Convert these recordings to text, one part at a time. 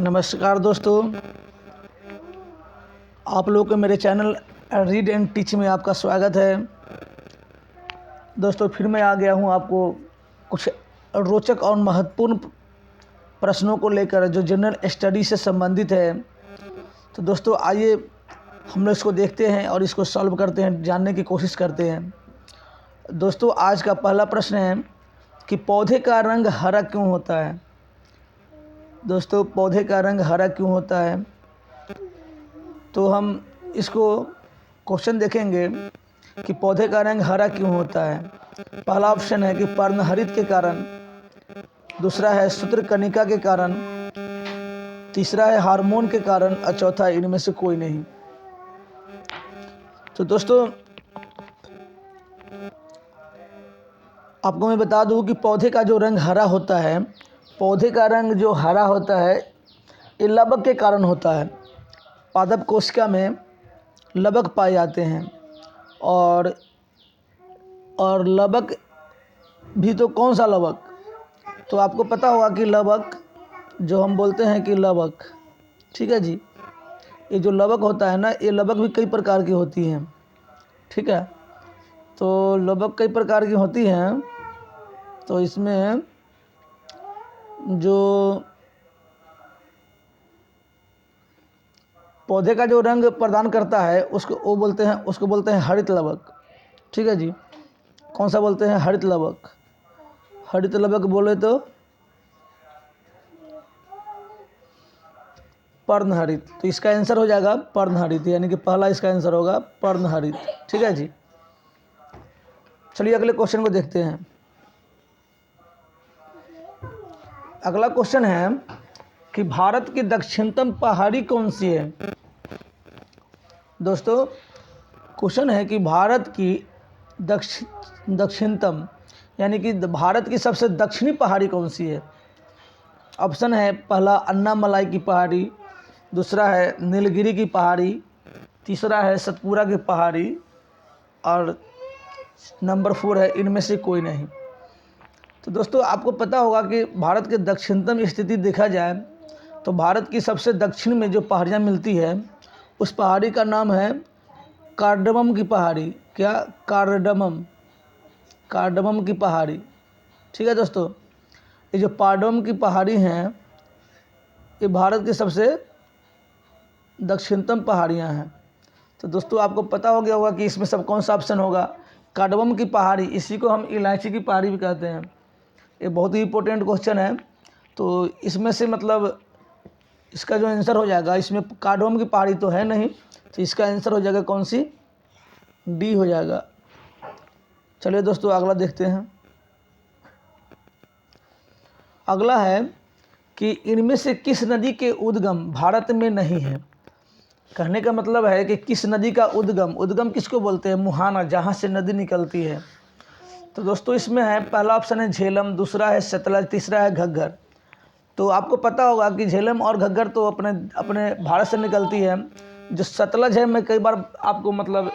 नमस्कार दोस्तों, आप लोगों के मेरे चैनल रीड एंड टीच में आपका स्वागत है। दोस्तों फिर मैं आ गया हूं आपको कुछ रोचक और महत्वपूर्ण प्रश्नों को लेकर जो जनरल स्टडी से संबंधित है। तो दोस्तों आइए हम लोग इसको देखते हैं और इसको सॉल्व करते हैं, जानने की कोशिश करते हैं। दोस्तों आज का पहला प्रश्न है कि पौधे का रंग हरा क्यों होता है। दोस्तों पौधे का रंग हरा क्यों होता है, तो हम इसको क्वेश्चन देखेंगे कि पौधे का रंग हरा क्यों होता है। पहला ऑप्शन है कि पर्णहरित के कारण, दूसरा है सूत्रकणिका के कारण, तीसरा है हार्मोन के कारण और चौथा इनमें से कोई नहीं। तो दोस्तों आपको मैं बता दूं कि पौधे का जो रंग हरा होता है, पौधे का रंग जो हरा होता है ये लवक के कारण होता है। पादप कोशिका में लवक पाए जाते हैं और लवक भी तो कौन सा लवक, तो आपको पता होगा कि लवक जो हम बोलते हैं कि लवक, ठीक है जी, ये जो लवक होता है ना, ये लवक भी कई प्रकार की होती हैं, ठीक है। तो लवक कई प्रकार की होती हैं, तो इसमें जो पौधे का जो रंग प्रदान करता है उसको बोलते हैं हरित लवक, ठीक है जी। कौन सा बोलते हैं? हरित लवक। हरित लवक बोले तो पर्णहरित। तो इसका आंसर हो जाएगा पर्णहरित, यानी कि पहला इसका आंसर होगा पर्णहरित, ठीक है जी। चलिए अगले क्वेश्चन को देखते हैं। अगला क्वेश्चन है कि भारत की दक्षिणतम पहाड़ी कौन सी है। दोस्तों क्वेश्चन है कि भारत की दक्षिणतम यानी कि भारत की सबसे दक्षिणी पहाड़ी कौन सी है। ऑप्शन है पहला अन्नामलाई की पहाड़ी, दूसरा है नीलगिरी की पहाड़ी, तीसरा है सतपुरा की पहाड़ी और नंबर 4 है इनमें से कोई नहीं। तो दोस्तों आपको पता होगा कि भारत के दक्षिणतम स्थिति देखा जाए तो भारत की सबसे दक्षिण में जो पहाड़ियाँ मिलती है उस पहाड़ी का नाम है कार्डमम की पहाड़ी। क्या? कार्डमम की पहाड़ी, ठीक है दोस्तों। ये जो कार्डमम की पहाड़ी हैं ये भारत की सबसे दक्षिणतम पहाड़ियाँ हैं। तो दोस्तों आपको पता हो गया होगा कि इसमें सब कौन सा ऑप्शन होगा? कार्डमम की पहाड़ी, इसी को हम इलायची की पहाड़ी भी कहते हैं। ये बहुत ही इंपॉर्टेंट क्वेश्चन है। तो इसमें से मतलब इसका जो आंसर हो जाएगा, इसमें कार्डमम की पहाड़ी तो है नहीं, तो इसका आंसर हो जाएगा कौन सी? डी हो जाएगा। चलिए दोस्तों अगला देखते हैं। अगला है कि इनमें से किस नदी के उद्गम भारत में नहीं है। कहने का मतलब है कि किस नदी का उद्गम किसको बोलते हैं? मुहाना, जहाँ से नदी निकलती है। तो दोस्तों इसमें है पहला ऑप्शन है झेलम, दूसरा है सतलज, तीसरा है घग्गर। तो आपको पता होगा कि झेलम और घग्गर तो अपने भारत से निकलती है। जो सतलज है, मैं कई बार आपको मतलब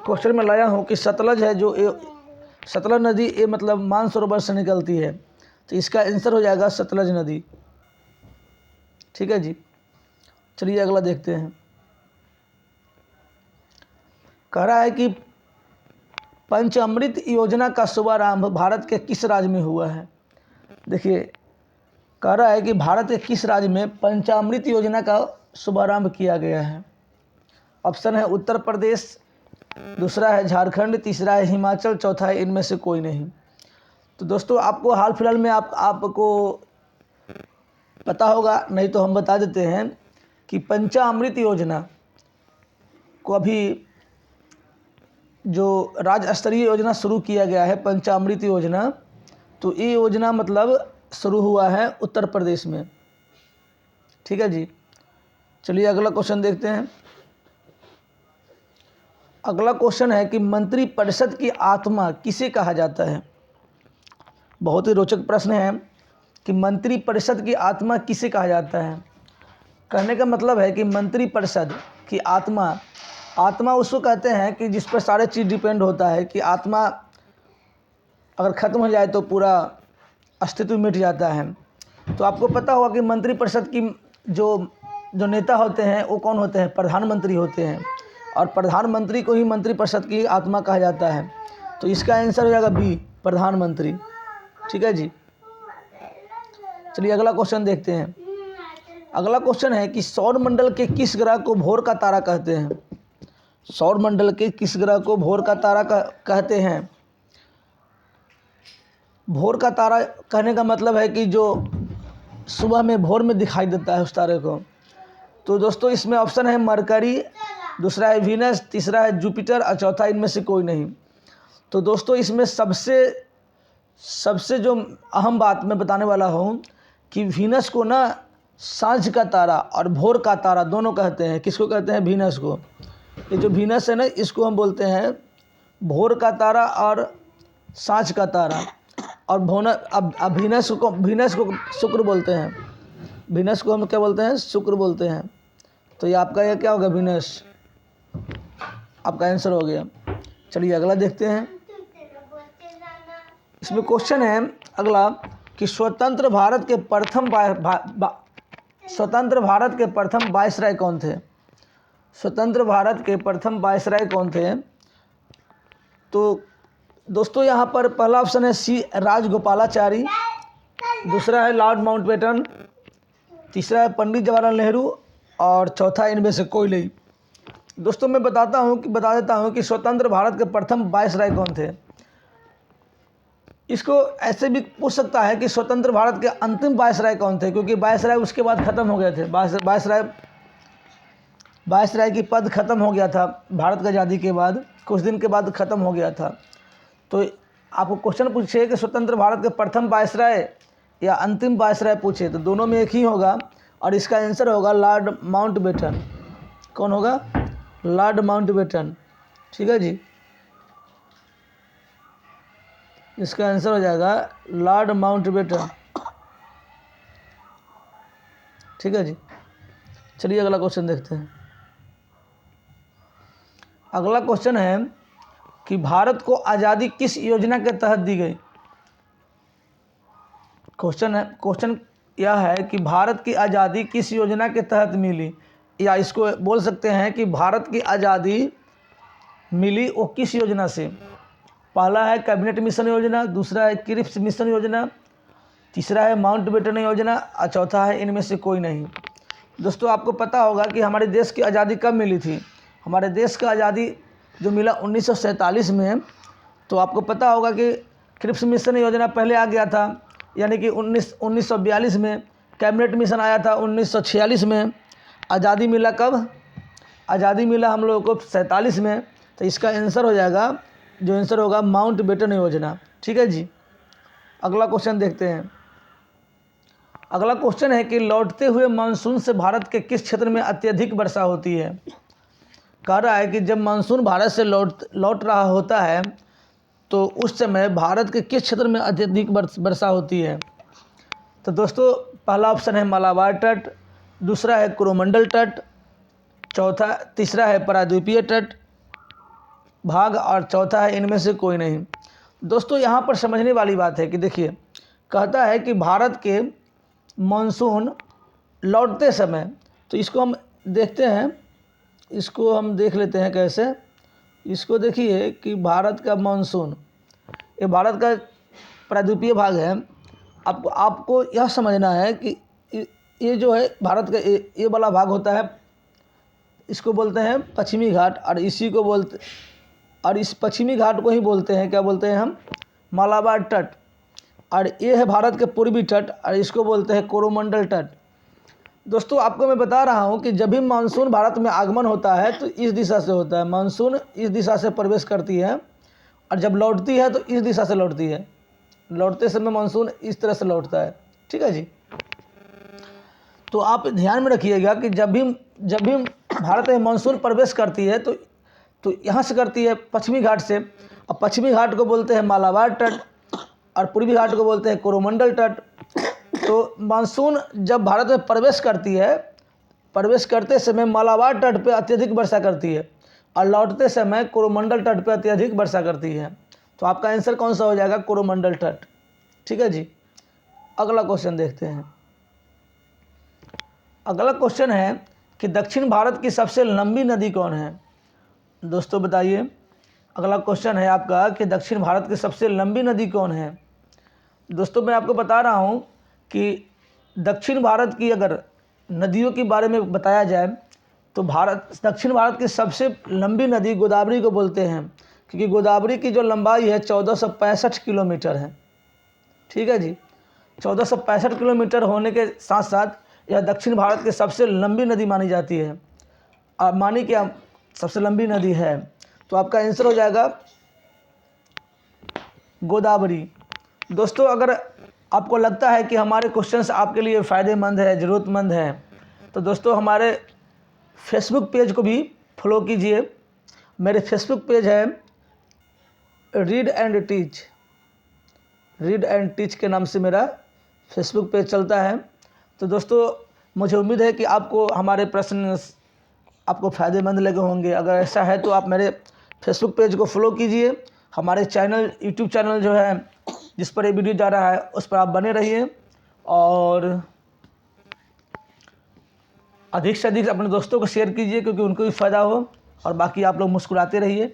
क्वेश्चन में लाया हूँ कि सतलज है जो सतलज नदी ये मतलब मानसरोवर से निकलती है। तो इसका आंसर हो जाएगा सतलज नदी, ठीक है जी। चलिए अगला देखते हैं। कह रहा है कि पंचामृत योजना का शुभारंभ भारत के किस राज्य में हुआ है। देखिए कह रहा है कि भारत के किस राज्य में पंचामृत योजना का शुभारंभ किया गया है। ऑप्शन है उत्तर प्रदेश, दूसरा है झारखंड, तीसरा है हिमाचल, चौथा है इनमें से कोई नहीं। तो दोस्तों आपको हाल फिलहाल में आपको पता होगा, नहीं तो हम बता देते हैं कि पंचामृत योजना को अभी जो राज्य स्तरीय योजना शुरू किया गया है, पंचामृत योजना, तो ये योजना मतलब शुरू हुआ है उत्तर प्रदेश में, ठीक है जी। चलिए अगला क्वेश्चन देखते हैं। अगला क्वेश्चन है कि मंत्रिपरिषद की आत्मा किसे कहा जाता है। बहुत ही रोचक प्रश्न है कि मंत्रिपरिषद की आत्मा किसे कहा जाता है। कहने का मतलब है कि मंत्रिपरिषद की आत्मा आत्मा उसको कहते हैं कि जिस पर सारे चीज़ डिपेंड होता है, कि आत्मा अगर ख़त्म हो जाए तो पूरा अस्तित्व मिट जाता है। तो आपको पता होगा कि मंत्रिपरिषद की जो नेता होते हैं वो कौन होते हैं? प्रधानमंत्री होते हैं, और प्रधानमंत्री को ही मंत्रिपरिषद की आत्मा कहा जाता है। तो इसका आंसर हो जाएगा बी, प्रधानमंत्री। ठीक है जी। चलिए अगला क्वेश्चन देखते हैं। अगला क्वेश्चन है कि सौर मंडल के किस ग्रह को भोर का तारा कहते हैं? सौर मंडल के किस ग्रह को भोर का तारा कहते हैं? भोर का तारा कहने का मतलब है कि जो सुबह में भोर में दिखाई देता है उस तारे को। तो दोस्तों इसमें ऑप्शन है मरकरी, दूसरा है वीनस, तीसरा है जुपिटर और चौथा इनमें से कोई नहीं। तो दोस्तों इसमें सबसे जो अहम बात मैं बताने वाला हूँ कि वीनस को ना सांझ का तारा और भोर का तारा दोनों कहते हैं। किसको कहते हैं? वीनस को। ये जो वीनस है ना, इसको हम बोलते हैं भोर का तारा और सांझ का तारा। और वीनस को शुक्र बोलते हैं। वीनस को हम क्या बोलते हैं? शुक्र बोलते हैं। तो ये आपका ये क्या होगा? वीनस आपका आंसर हो गया। चलिए अगला देखते हैं। इसमें क्वेश्चन है अगला कि स्वतंत्र भारत के प्रथम वायसराय कौन थे? स्वतंत्र भारत के प्रथम वायसराय कौन थे? तो दोस्तों यहाँ पर पहला ऑप्शन है सी, राजगोपालाचारी, दूसरा है लॉर्ड माउंटबेटन, तीसरा है पंडित जवाहरलाल नेहरू और चौथा इनमें से कोई नहीं। दोस्तों मैं बता देता हूँ कि स्वतंत्र भारत के प्रथम वायसराय कौन थे। इसको ऐसे भी पूछ सकता है कि स्वतंत्र भारत के अंतिम वायसराय कौन थे, क्योंकि वायसराय उसके बाद ख़त्म हो गए थे। वायसराय की पद ख़त्म हो गया था भारत की आज़ादी के बाद, कुछ दिन के बाद ख़त्म हो गया था। तो आपको क्वेश्चन पूछे कि स्वतंत्र भारत के प्रथम वायसराय या अंतिम वायसराय पूछे, तो दोनों में एक ही होगा और इसका आंसर होगा लॉर्ड माउंटबेटन। कौन होगा? Lord Mountbatten. ठीक है जी, इसका आंसर हो जाएगा लॉर्ड माउंटबेटन। ठीक है जी। चलिए अगला क्वेश्चन देखते हैं। अगला क्वेश्चन है कि भारत को आज़ादी किस योजना के तहत दी गई? क्वेश्चन यह है कि भारत की आज़ादी किस योजना के तहत मिली, या इसको बोल सकते हैं कि भारत की आज़ादी मिली वो किस योजना से? पहला है कैबिनेट मिशन योजना, दूसरा है क्रिप्स मिशन योजना, तीसरा है माउंटबेटन योजना और चौथा है इनमें से कोई नहीं। दोस्तों आपको पता होगा कि हमारे देश की आज़ादी कब मिली थी? हमारे देश का आज़ादी जो मिला 1947 में। तो आपको पता होगा कि क्रिप्स मिशन योजना पहले आ गया था, यानी कि 1942 में। कैबिनेट मिशन आया था 1946 में। आज़ादी मिला कब? आज़ादी मिला हम लोगों को 47 में। तो इसका आंसर हो जाएगा, जो आंसर होगा माउंटबेटन योजना। ठीक है जी। अगला क्वेश्चन देखते हैं। अगला क्वेश्चन है कि लौटते हुए मानसून से भारत के किस क्षेत्र में अत्यधिक वर्षा होती है? कह रहा है कि जब मानसून भारत से लौट रहा होता है तो उस समय भारत के किस क्षेत्र में अत्यधिक वर्षा होती है? तो दोस्तों पहला ऑप्शन है मालाबार तट, दूसरा है कोरोमंडल तट, तीसरा है प्रायद्वीपीय तट भाग और चौथा है इनमें से कोई नहीं। दोस्तों यहाँ पर समझने वाली बात है कि देखिए, कहता है कि भारत के मानसून लौटते समय, तो इसको हम देखते हैं, इसको हम देख लेते हैं कैसे। इसको देखिए कि भारत का मानसून, ये भारत का प्रायद्वीपीय भाग है। आपको यह समझना है कि ये जो है भारत का ये वाला भाग होता है, इसको बोलते हैं पश्चिमी घाट, और इस पश्चिमी घाट को ही बोलते हैं, क्या बोलते हैं हम? मालाबार तट। और ये है भारत के पूर्वी तट और इसको बोलते हैं कोरोमंडल तट। दोस्तों आपको मैं बता रहा हूँ कि जब भी मानसून भारत में आगमन होता है तो इस दिशा से होता है। मानसून इस दिशा से प्रवेश करती है और जब लौटती है तो इस दिशा से लौटती है। लौटते समय मानसून इस तरह से लौटता है। ठीक है जी। तो आप ध्यान में रखिएगा कि जब भी भारत में मानसून प्रवेश करती है तो यहाँ से करती है पश्चिमी घाट से, और पश्चिमी घाट को बोलते हैं मालाबार तट और पूर्वी घाट को बोलते हैं कोरोमंडल तट। तो मानसून जब भारत में प्रवेश करती है, प्रवेश करते समय मालाबार तट पे अत्यधिक वर्षा करती है और लौटते समय कोरोमंडल तट पर अत्यधिक वर्षा करती है। तो आपका आंसर कौन सा हो जाएगा? कोरोमंडल तट। ठीक है जी। अगला क्वेश्चन देखते हैं। अगला क्वेश्चन है कि दक्षिण भारत की सबसे लंबी नदी कौन है? दोस्तों बताइए। अगला क्वेश्चन है आपका कि दक्षिण भारत की सबसे लंबी नदी कौन है? दोस्तों मैं आपको बता रहा हूँ कि दक्षिण भारत की अगर नदियों के बारे में बताया जाए तो दक्षिण भारत की सबसे लंबी नदी गोदावरी को बोलते हैं, क्योंकि गोदावरी की जो लंबाई है 1465 किलोमीटर है। ठीक है जी। 1465 किलोमीटर होने के साथ साथ यह दक्षिण भारत की सबसे लंबी नदी मानी जाती है। आप मानी क्या सबसे लंबी नदी है? तो आपका आंसर हो जाएगा गोदावरी। दोस्तों अगर आपको लगता है कि हमारे क्वेश्चंस आपके लिए फ़ायदेमंद है, ज़रूरतमंद है, तो दोस्तों हमारे फेसबुक पेज को भी फॉलो कीजिए। मेरे फेसबुक पेज है रीड एंड टीच के नाम से मेरा फेसबुक पेज चलता है। तो दोस्तों मुझे उम्मीद है कि आपको हमारे प्रश्न आपको फ़ायदेमंद लगे होंगे। अगर ऐसा है तो आप मेरे फेसबुक पेज को फॉलो कीजिए। हमारे चैनल यूट्यूब चैनल जो है जिस पर ये वीडियो जा रहा है उस पर आप बने रहिए और अधिक से अधिक अपने दोस्तों को शेयर कीजिए, क्योंकि उनको भी फ़ायदा हो। और बाकी आप लोग मुस्कुराते रहिए,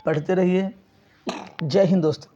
पढ़ते रहिए। जय हिंद दोस्तों।